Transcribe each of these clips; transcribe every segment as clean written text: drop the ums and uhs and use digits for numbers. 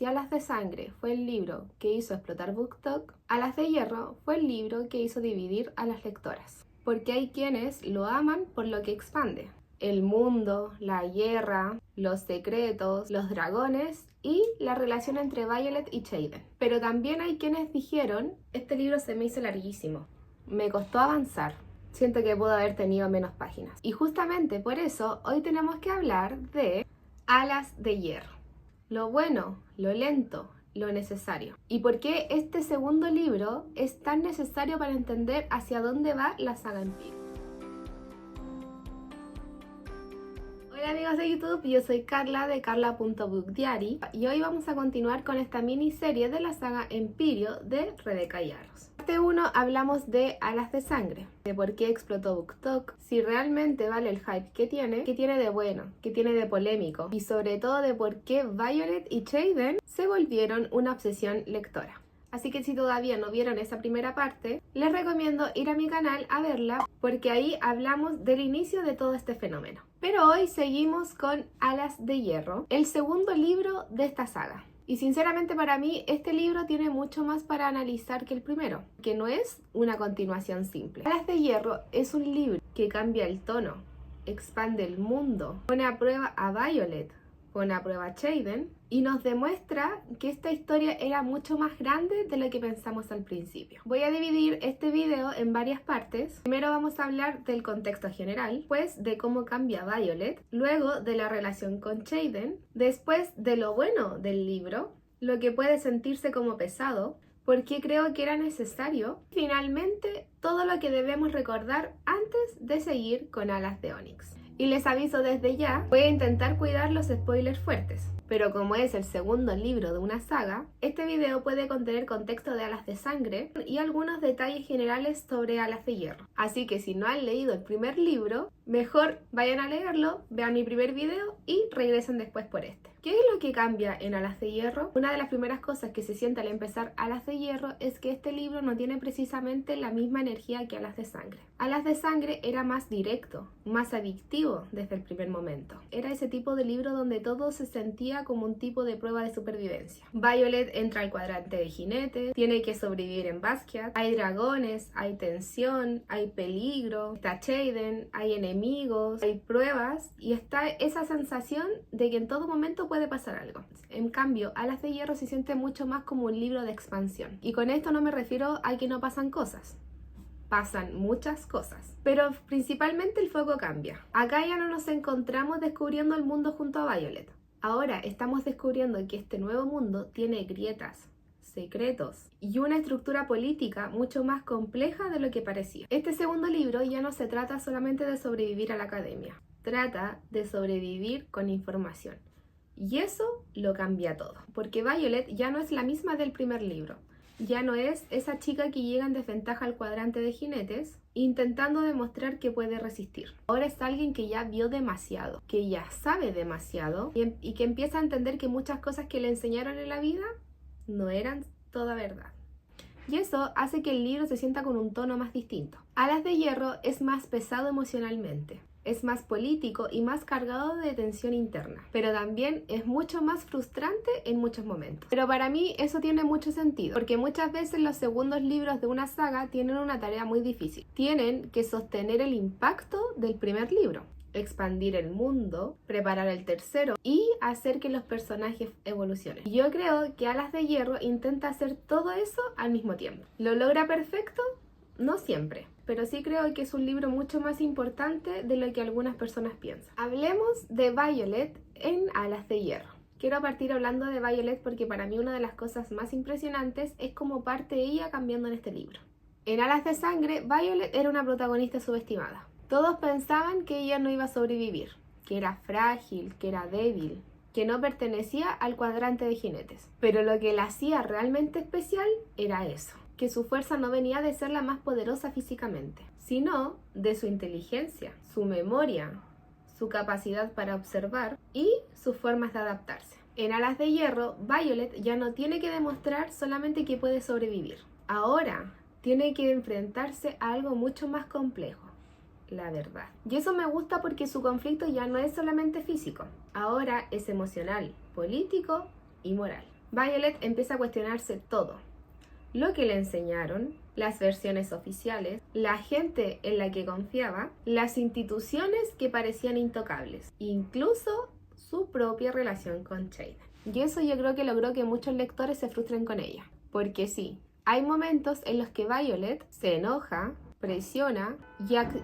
Si Alas de Sangre fue el libro que hizo explotar BookTok, Alas de Hierro fue el libro que hizo dividir a las lectoras. Porque hay quienes lo aman por lo que expande. El mundo, la guerra, los secretos, los dragones y la relación entre Violet y Xaden. Pero también hay quienes dijeron, este libro se me hizo larguísimo, me costó avanzar, siento que pudo haber tenido menos páginas. Y justamente por eso hoy tenemos que hablar de Alas de Hierro. Lo bueno, lo lento, lo necesario. Y por qué este segundo libro es tan necesario para entender hacia dónde va la saga Empyre. Hola amigos de YouTube, yo soy Carla de carla.bookdiary y hoy vamos a continuar con esta miniserie de la saga Empyre de Rebecca Yarros. En parte 1 hablamos de Alas de Sangre, de por qué explotó BookTok, si realmente vale el hype que tiene de bueno, que tiene de polémico y sobre todo de por qué Violet y Xaden se volvieron una obsesión lectora. Así que si todavía no vieron esa primera parte, les recomiendo ir a mi canal a verla porque ahí hablamos del inicio de todo este fenómeno. Pero hoy seguimos con Alas de Hierro, el segundo libro de esta saga. Y sinceramente para mí este libro tiene mucho más para analizar que el primero, que no es una continuación simple. Alas de Hierro es un libro que cambia el tono, expande el mundo, pone a prueba a Violet, pone a prueba a Xaden y nos demuestra que esta historia era mucho más grande de lo que pensamos al principio. Voy a dividir este video en varias partes. Primero vamos a hablar del contexto general, pues de cómo cambia Violet, luego de la relación con Xaden, después de lo bueno del libro, lo que puede sentirse como pesado, por qué creo que era necesario, finalmente todo lo que debemos recordar antes de seguir con Alas de Onyx. Y les aviso desde ya, voy a intentar cuidar los spoilers fuertes, pero como es el segundo libro de una saga, este video puede contener contexto de Alas de Sangre y algunos detalles generales sobre Alas de Hierro. Así que si no han leído el primer libro, mejor vayan a leerlo, vean mi primer video y regresen después por este. ¿Qué es lo que cambia en Alas de Hierro? Una de las primeras cosas que se siente al empezar Alas de Hierro es que este libro no tiene precisamente la misma energía que Alas de Sangre. Alas de Sangre era más directo, más adictivo desde el primer momento. Era ese tipo de libro donde todo se sentía como un tipo de prueba de supervivencia. Violet entra al cuadrante de jinetes, tiene que sobrevivir en Basquiat, hay dragones, hay tensión, hay peligro, está Xaden, hay enemigos, hay pruebas y está esa sensación de que en todo momento puede pasar algo. En cambio, Alas de Hierro se siente mucho más como un libro de expansión. Y con esto no me refiero a que no pasan cosas. Pasan muchas cosas, pero principalmente el foco cambia. Acá ya no nos encontramos descubriendo el mundo junto a Violet. Ahora estamos descubriendo que este nuevo mundo tiene grietas, secretos y una estructura política mucho más compleja de lo que parecía. Este segundo libro ya no se trata solamente de sobrevivir a la academia, trata de sobrevivir con información. Y eso lo cambia todo, porque Violet ya no es la misma del primer libro. Ya no es esa chica que llega en desventaja al cuadrante de jinetes intentando demostrar que puede resistir. Ahora es alguien que ya vio demasiado, que ya sabe demasiado y que empieza a entender que muchas cosas que le enseñaron en la vida no eran toda verdad. Y eso hace que el libro se sienta con un tono más distinto. Alas de Hierro es más pesado emocionalmente. Es más político y más cargado de tensión interna, pero también es mucho más frustrante en muchos momentos. Pero para mí eso tiene mucho sentido, porque muchas veces los segundos libros de una saga tienen una tarea muy difícil. Tienen que sostener el impacto del primer libro, expandir el mundo, preparar el tercero y hacer que los personajes evolucionen. Y yo creo que Alas de Hierro intenta hacer todo eso al mismo tiempo. ¿Lo logra perfecto? No siempre, pero sí creo que es un libro mucho más importante de lo que algunas personas piensan. Hablemos de Violet en Alas de Hierro. Quiero partir hablando de Violet porque para mí una de las cosas más impresionantes es cómo parte ella cambiando en este libro. En Alas de Sangre, Violet era una protagonista subestimada. Todos pensaban que ella no iba a sobrevivir, que era frágil, que era débil, que no pertenecía al cuadrante de jinetes. Pero lo que la hacía realmente especial era eso, que su fuerza no venía de ser la más poderosa físicamente, sino de su inteligencia, su memoria, su capacidad para observar y sus formas de adaptarse. En Alas de Hierro, Violet ya no tiene que demostrar solamente que puede sobrevivir. Ahora tiene que enfrentarse a algo mucho más complejo, la verdad. Y eso me gusta porque su conflicto ya no es solamente físico, ahora es emocional, político y moral. Violet empieza a cuestionarse todo. Lo que le enseñaron, las versiones oficiales, la gente en la que confiaba, las instituciones que parecían intocables, incluso su propia relación con Chayden. Y eso yo creo que logró que muchos lectores se frustren con ella. Porque sí, hay momentos en los que Violet se enoja, presiona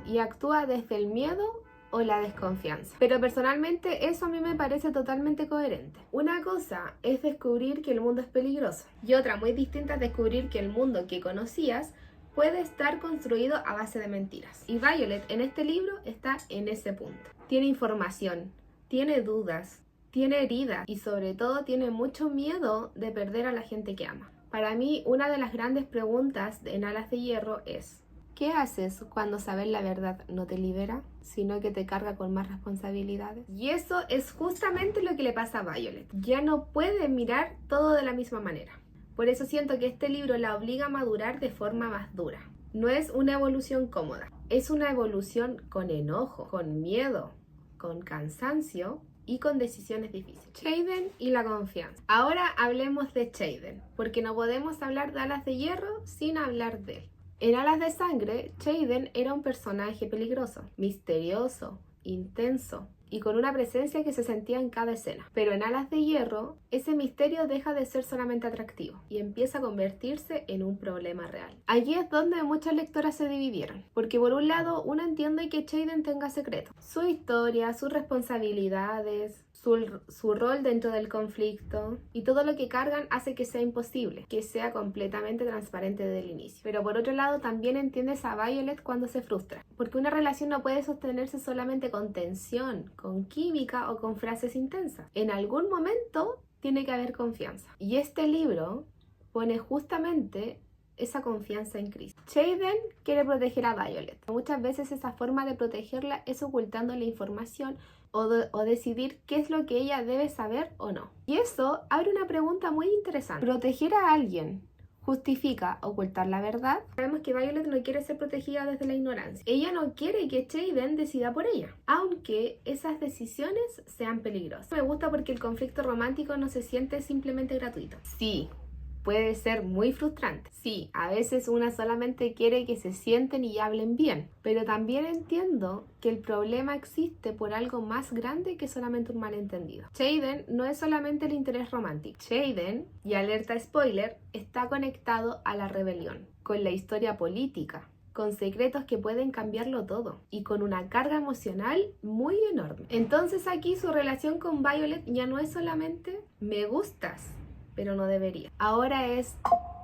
y actúa desde el miedo o la desconfianza. Pero personalmente eso a mí me parece totalmente coherente. Una cosa es descubrir que el mundo es peligroso y otra muy distinta es descubrir que el mundo que conocías puede estar construido a base de mentiras. Y Violet en este libro está en ese punto. Tiene información, tiene dudas, tiene heridas y sobre todo tiene mucho miedo de perder a la gente que ama. Para mí, una de las grandes preguntas en Alas de Hierro es: ¿qué haces cuando saber la verdad no te libera, sino que te carga con más responsabilidades? Y eso es justamente lo que le pasa a Violet. Ya no puede mirar todo de la misma manera. Por eso siento que este libro la obliga a madurar de forma más dura. No es una evolución cómoda, es una evolución con enojo, con miedo, con cansancio y con decisiones difíciles. Chayden y la confianza. Ahora hablemos de Chayden, porque no podemos hablar de Alas de Hierro sin hablar de él. En Alas de Sangre, Chayden era un personaje peligroso, misterioso, intenso y con una presencia que se sentía en cada escena. Pero en Alas de Hierro, ese misterio deja de ser solamente atractivo y empieza a convertirse en un problema real. Allí es donde muchas lectoras se dividieron, porque por un lado uno entiende que Chayden tenga secretos, su historia, sus responsabilidades, su rol dentro del conflicto y todo lo que cargan hace que sea imposible, que sea completamente transparente desde el inicio. Pero por otro lado también entiendes a Violet cuando se frustra, porque una relación no puede sostenerse solamente con tensión, con química o con frases intensas. En algún momento tiene que haber confianza. Y este libro pone justamente esa confianza en crisis. Chayden quiere proteger a Violet. Muchas veces esa forma de protegerla es ocultando la información o decidir qué es lo que ella debe saber o no. Y eso abre una pregunta muy interesante. ¿Proteger a alguien justifica ocultar la verdad? Sabemos que Violet no quiere ser protegida desde la ignorancia. Ella no quiere que Chayden decida por ella, aunque esas decisiones sean peligrosas. Me gusta porque el conflicto romántico no se siente simplemente gratuito. Sí, puede ser muy frustrante. Sí, a veces una solamente quiere que se sienten y hablen bien, pero también entiendo que el problema existe por algo más grande que solamente un malentendido. Chayden no es solamente el interés romántico. Chayden, y alerta spoiler, está conectado a la rebelión, con la historia política, con secretos que pueden cambiarlo todo y con una carga emocional muy enorme. Entonces aquí su relación con Violet ya no es solamente me gustas, pero no debería. Ahora es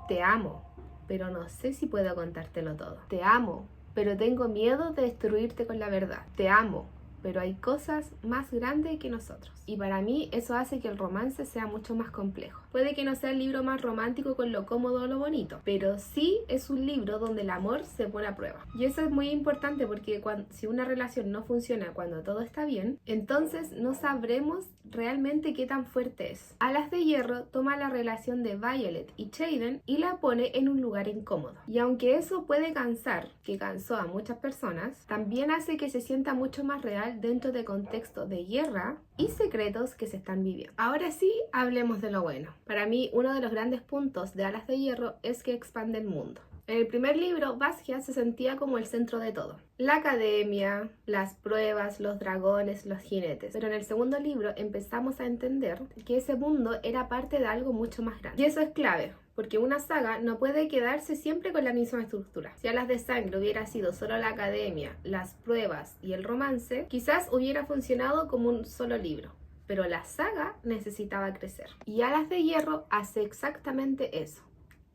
te amo, pero no sé si puedo contártelo todo. Te amo, pero tengo miedo de destruirte con la verdad. Te amo, pero hay cosas más grandes que nosotros. Y para mí eso hace que el romance sea mucho más complejo. Puede que no sea el libro más romántico con lo cómodo o lo bonito, pero sí es un libro donde el amor se pone a prueba. Y eso es muy importante porque si una relación no funciona cuando todo está bien, entonces no sabremos realmente qué tan fuerte es. Alas de Hierro toma la relación de Violet y Chayden y la pone en un lugar incómodo. Y aunque eso puede cansar, que cansó a muchas personas, también hace que se sienta mucho más real dentro de contexto de guerra y secretos que se están viviendo. Ahora sí, hablemos de lo bueno. Para mí, uno de los grandes puntos de Alas de Hierro es que expande el mundo. En el primer libro, Bastia se sentía como el centro de todo. La academia, las pruebas, los dragones, los jinetes. Pero en el segundo libro empezamos a entender que ese mundo era parte de algo mucho más grande. Y eso es clave, porque una saga no puede quedarse siempre con la misma estructura. Si Alas de Sangre hubiera sido solo la academia, las pruebas y el romance, quizás hubiera funcionado como un solo libro. Pero la saga necesitaba crecer. Y Alas de Hierro hace exactamente eso.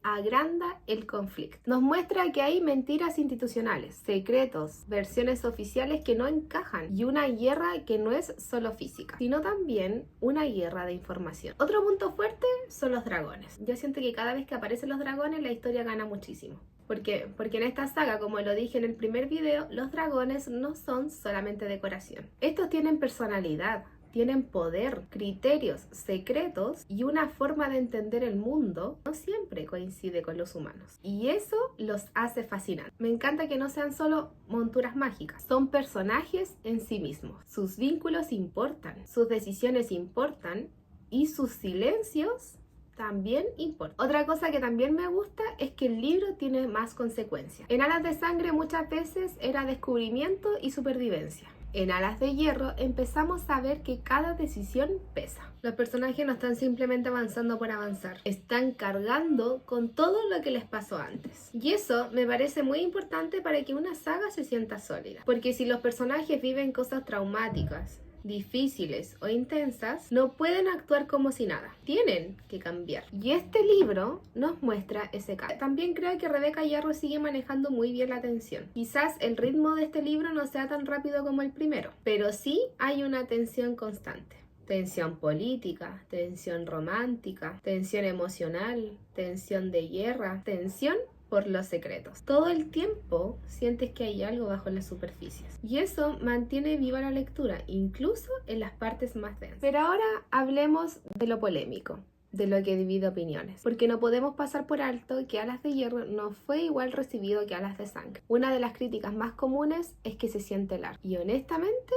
Agranda el conflicto. Nos muestra que hay mentiras institucionales, secretos, versiones oficiales que no encajan y una guerra que no es solo física, sino también una guerra de información. Otro punto fuerte son los dragones. Yo siento que cada vez que aparecen los dragones la historia gana muchísimo. Porque en esta saga, como lo dije en el primer video, los dragones no son solamente decoración. Estos tienen personalidad, tienen poder, criterios, secretos y una forma de entender el mundo no siempre coincide con los humanos. Y eso los hace fascinantes. Me encanta que no sean solo monturas mágicas, son personajes en sí mismos. Sus vínculos importan, sus decisiones importan y sus silencios también importa. Otra cosa que también me gusta es que el libro tiene más consecuencias. En Alas de Sangre muchas veces era descubrimiento y supervivencia. En Alas de Hierro empezamos a ver que cada decisión pesa. Los personajes no están simplemente avanzando por avanzar, están cargando con todo lo que les pasó antes. Y eso me parece muy importante para que una saga se sienta sólida. Porque si los personajes viven cosas traumáticas, difíciles o intensas, no pueden actuar como si nada, tienen que cambiar. Y este libro nos muestra ese cambio. También creo que Rebeca Yarros sigue manejando muy bien la tensión. Quizás el ritmo de este libro no sea tan rápido como el primero, pero sí hay una tensión constante. Tensión política, tensión romántica, tensión emocional, tensión de guerra, tensión por los secretos. Todo el tiempo sientes que hay algo bajo las superficies. Y eso mantiene viva la lectura, incluso en las partes más densas. Pero ahora hablemos de lo polémico, de lo que divide opiniones. Porque no podemos pasar por alto que Alas de Hierro no fue igual recibido que Alas de Sangre. Una de las críticas más comunes es que se siente largo. Y honestamente,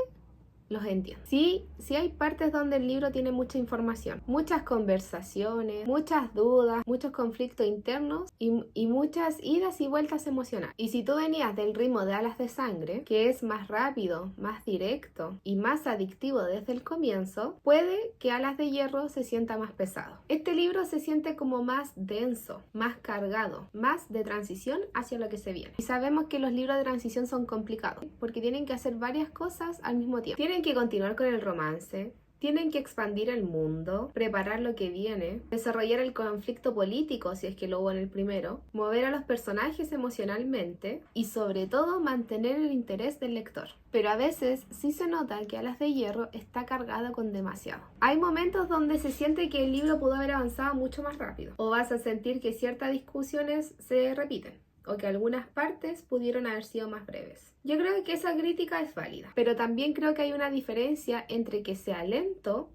los entiendo. Sí hay partes donde el libro tiene mucha información, muchas conversaciones, muchas dudas, muchos conflictos internos y muchas idas y vueltas emocionales. Y si tú venías del ritmo de Alas de Sangre, que es más rápido, más directo y más adictivo desde el comienzo, puede que Alas de Hierro se sienta más pesado. Este libro se siente como más denso, más cargado, más de transición hacia lo que se viene. Y sabemos que los libros de transición son complicados, porque tienen que hacer varias cosas al mismo tiempo. Tienen que continuar con el romance, tienen que expandir el mundo, preparar lo que viene, desarrollar el conflicto político si es que lo hubo en el primero, mover a los personajes emocionalmente y sobre todo mantener el interés del lector. Pero a veces sí se nota que Alas de Hierro está cargado con demasiado. Hay momentos donde se siente que el libro pudo haber avanzado mucho más rápido, o vas a sentir que ciertas discusiones se repiten, o que algunas partes pudieron haber sido más breves. Yo creo que esa crítica es válida, pero también creo que hay una diferencia entre que sea lento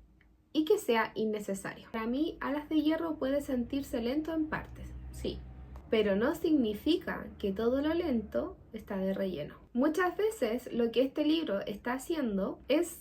y que sea innecesario. Para mí, Alas de Hierro puede sentirse lento en partes, sí, pero no significa que todo lo lento está de relleno. Muchas veces lo que este libro está haciendo es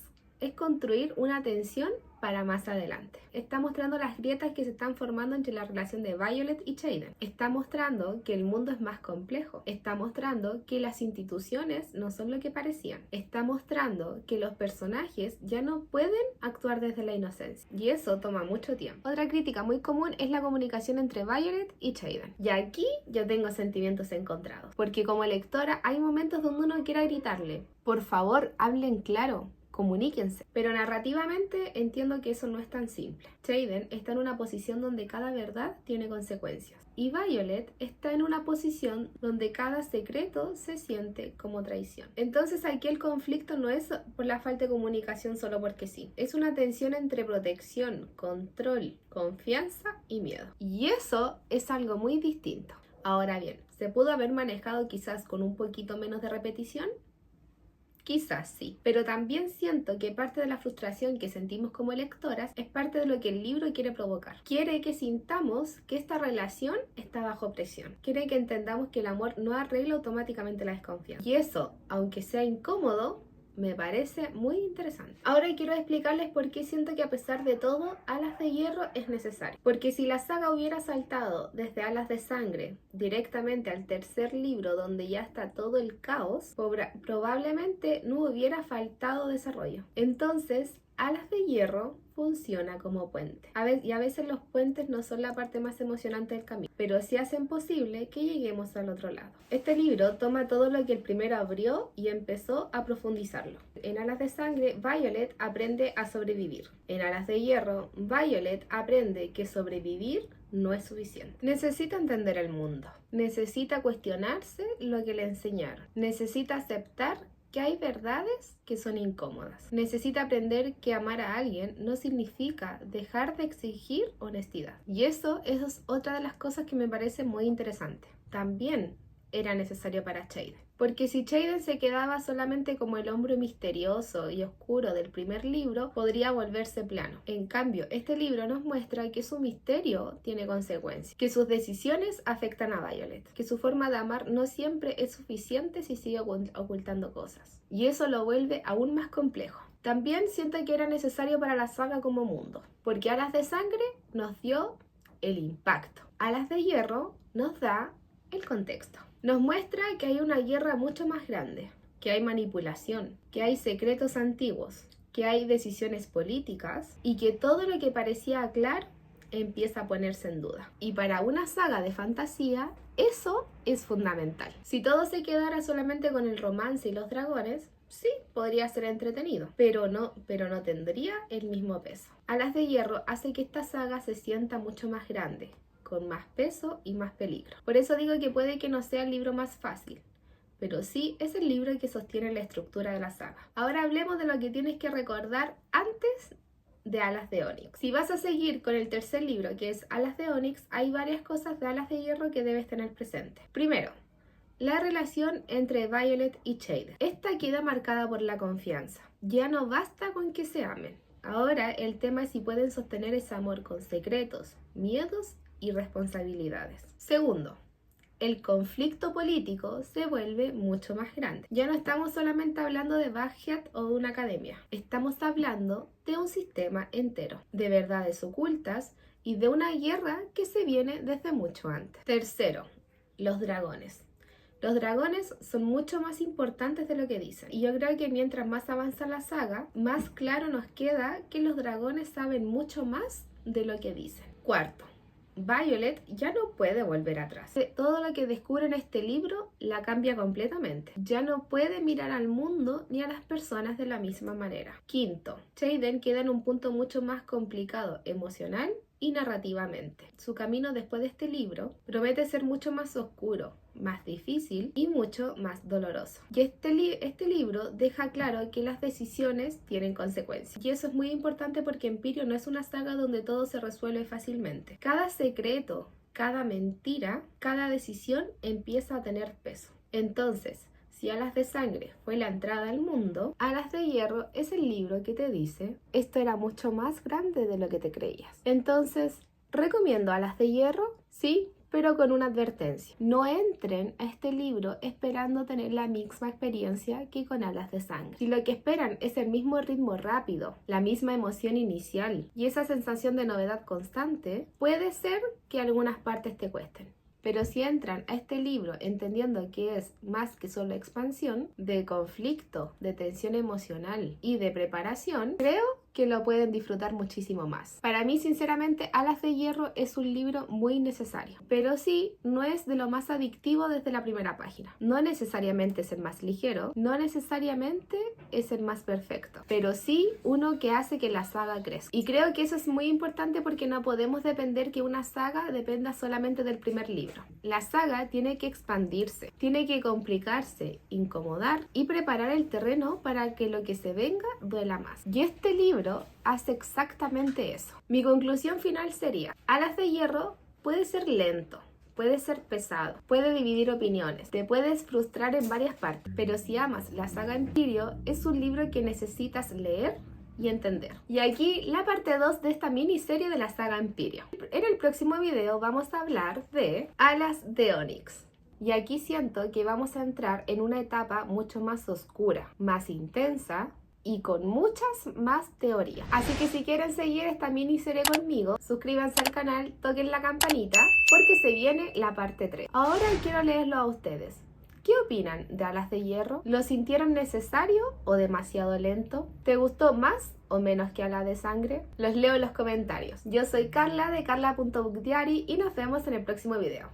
construir una tensión para más adelante. Está mostrando las grietas que se están formando entre la relación de Violet y Xaden. Está mostrando que el mundo es más complejo. Está mostrando que las instituciones no son lo que parecían. Está mostrando que los personajes ya no pueden actuar desde la inocencia. Y eso toma mucho tiempo. Otra crítica muy común es la comunicación entre Violet y Xaden. Y aquí yo tengo sentimientos encontrados. Porque como lectora hay momentos donde uno quiere gritarle: por favor, hablen claro, comuníquense. Pero narrativamente entiendo que eso no es tan simple. Xaden está en una posición donde cada verdad tiene consecuencias. Y Violet está en una posición donde cada secreto se siente como traición. Entonces aquí el conflicto no es por la falta de comunicación solo porque sí. Es una tensión entre protección, control, confianza y miedo. Y eso es algo muy distinto. Ahora bien, ¿se pudo haber manejado quizás con un poquito menos de repetición? Quizás sí, pero también siento que parte de la frustración que sentimos como lectoras es parte de lo que el libro quiere provocar. Quiere que sintamos que esta relación está bajo presión. Quiere que entendamos que el amor no arregla automáticamente la desconfianza. Y eso, aunque sea incómodo, me parece muy interesante. Ahora quiero explicarles por qué siento que a pesar de todo, Alas de Hierro es necesario. Porque si la saga hubiera saltado desde Alas de Sangre directamente al tercer libro donde ya está todo el caos, probablemente no hubiera faltado desarrollo. Entonces, Alas de Hierro funciona como puente. Y a veces los puentes no son la parte más emocionante del camino, pero sí hacen posible que lleguemos al otro lado. Este libro toma todo lo que el primero abrió y empezó a profundizarlo. En Alas de Sangre, Violet aprende a sobrevivir. En Alas de Hierro, Violet aprende que sobrevivir no es suficiente. Necesita entender el mundo. Necesita cuestionarse lo que le enseñaron. Necesita aceptar que hay verdades que son incómodas. Necesita aprender que amar a alguien no significa dejar de exigir honestidad. Y eso es otra de las cosas que me parece muy interesante. También era necesario para Xaden. Porque si Xaden se quedaba solamente como el hombre misterioso y oscuro del primer libro, podría volverse plano. En cambio, este libro nos muestra que su misterio tiene consecuencias, que sus decisiones afectan a Violet, que su forma de amar no siempre es suficiente si sigue ocultando cosas. Y eso lo vuelve aún más complejo. También siento que era necesario para la saga como mundo, porque Alas de Sangre nos dio el impacto. Alas de Hierro nos da el contexto. Nos muestra que hay una guerra mucho más grande, que hay manipulación, que hay secretos antiguos, que hay decisiones políticas y que todo lo que parecía claro empieza a ponerse en duda. Y para una saga de fantasía, eso es fundamental. Si todo se quedara solamente con el romance y los dragones, sí, podría ser entretenido, pero no tendría el mismo peso. Alas de Hierro hace que esta saga se sienta mucho más grande, con más peso y más peligro. Por eso digo que puede que no sea el libro más fácil, pero sí es el libro que sostiene la estructura de la saga. Ahora hablemos de lo que tienes que recordar antes de Alas de Onix. Si vas a seguir con el tercer libro, que es Alas de Onix, hay varias cosas de Alas de Hierro que debes tener presente. Primero, la relación entre Violet y Xaden. Esta queda marcada por la confianza. Ya no basta con que se amen. Ahora el tema es si pueden sostener ese amor con secretos, miedos y responsabilidades. Segundo, el conflicto político se vuelve mucho más grande. Ya no estamos solamente hablando de Baghead o de una academia. Estamos hablando de un sistema entero, de verdades ocultas y de una guerra que se viene desde mucho antes. Tercero, los dragones. Los dragones son mucho más importantes de lo que dicen. Y yo creo que mientras más avanza la saga, más claro nos queda que los dragones saben mucho más de lo que dicen. Cuarto, Violet ya no puede volver atrás. Todo lo que descubre en este libro la cambia completamente. Ya no puede mirar al mundo ni a las personas de la misma manera. Quinto, Xaden queda en un punto mucho más complicado emocional y narrativamente. Su camino después de este libro promete ser mucho más oscuro, más difícil y mucho más doloroso. Y este libro deja claro que las decisiones tienen consecuencias. Y eso es muy importante porque Empirio no es una saga donde todo se resuelve fácilmente. Cada secreto, cada mentira, cada decisión empieza a tener peso. Entonces, si Alas de Sangre fue la entrada al mundo, Alas de Hierro es el libro que te dice esto era mucho más grande de lo que te creías. Entonces, ¿recomiendo Alas de Hierro? Sí, pero con una advertencia. No entren a este libro esperando tener la misma experiencia que con Alas de Sangre. Si lo que esperan es el mismo ritmo rápido, la misma emoción inicial y esa sensación de novedad constante, puede ser que algunas partes te cuesten. Pero si entran a este libro entendiendo que es más que solo expansión, de conflicto, de tensión emocional y de preparación, creo que lo pueden disfrutar muchísimo más. Para mí, sinceramente, Alas de Hierro es un libro muy necesario, pero sí, no es de lo más adictivo desde la primera página. No necesariamente es el más ligero, no necesariamente es el más perfecto, pero sí uno que hace que la saga crezca. Y creo que eso es muy importante porque no podemos depender que una saga dependa solamente del primer libro. La saga tiene que expandirse, tiene que complicarse, incomodar y preparar el terreno para que lo que se venga duela más. Y este libro hace exactamente eso. Mi conclusión final sería: Alas de Hierro puede ser lento, puede ser pesado, puede dividir opiniones, te puedes frustrar en varias partes, pero si amas la saga Empirio, es un libro que necesitas leer y entender. Y aquí la parte 2 de esta miniserie de la saga Empirio. En el próximo video vamos a hablar de Alas de Onix. Y aquí siento que vamos a entrar en una etapa mucho más oscura, más intensa y con muchas más teorías. Así que si quieren seguir esta miniserie conmigo, suscríbanse al canal, toquen la campanita, porque se viene la parte 3. Ahora quiero leerlo a ustedes. ¿Qué opinan de Alas de Hierro? ¿Lo sintieron necesario o demasiado lento? ¿Te gustó más o menos que Alas de Sangre? Los leo en los comentarios. Yo soy Carla de carla.bookdiary y nos vemos en el próximo video.